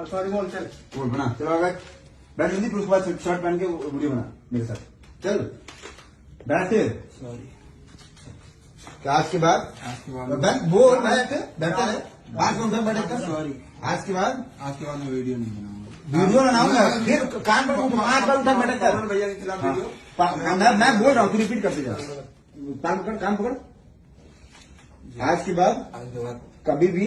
और सॉरी बोल चल। बोल बना चलो आगे बैठ जल्दी, फिर उसके बाद शर्ट पहन के वीडियो बना मेरे साथ। चल बैठ। सॉरी। क्या आज के बाद बैठ बोल बैठ बैठा है बात कौन सा बैठे कर। सॉरी। आज के बाद मैं वीडियो नहीं बनाऊंगा। वीडियो बनाऊंगा फिर कान पर हाथ पर उठा बैठा कर। भैया के खिलाफ वीडियो। मैं बोल रहा हूँ, तू रिपीट करते जा। काम पकड़। आज के बाद कभी भी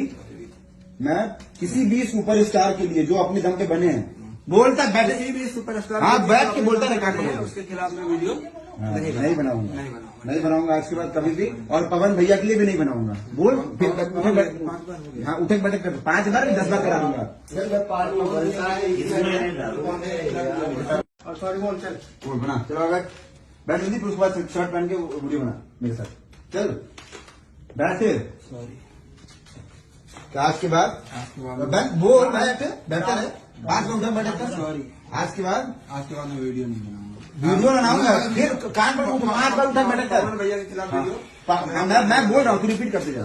मैं किसी भी सुपरस्टार के लिए जो अपने दम पे बने हैं बोलता बैठे किसी भी सुपरस्टार हाँ बैठ के बोलता है कान पर उसके खिलाफ मैं वीडियो नहीं बनाऊंगा आज के बाद कभी भी, और पवन भैया के लिए भी नहीं बनाऊंगा। बोल फिर हाँ उठे बैठक कर 5 बार 10 बार करा दूंगा। और सॉरी बोल चल। बोल बना चलो आगे बैठ जल्दी, फिर उसके बाद शर्ट पहन के वीडियो बना मेरे साथ। चल बैठ। सॉरी। क्या आज के बाद बैठ बोल बैठ बैठा है बात कौन सा बैठा कर। सॉरी। आज के बाद मैं वीडियो नहीं बनाऊंगा। वीडियो बनाऊंगा फिर कान पर हाथ पर उठा बैठा कर। भैया के खिलाफ वीडियो। मैं बोल रहा हूँ, तू रिपीट करते जा।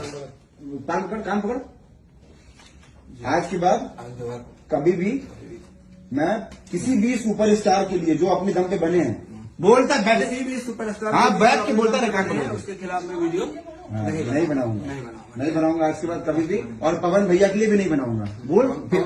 काम पकड़। आज के बाद कभी भी मैं किसी भी सुपरस्टार के लिए जो अपने दम पे बने हैं बोलता बैठे किसी भी सुपरस्टार हाँ बैठ के बोलता है कान पर उसके खिलाफ मैं वीडियो नहीं बनाऊंगा आज के बाद कभी भी, और पवन भैया के लिए भी नहीं बनाऊंगा। बोल फिर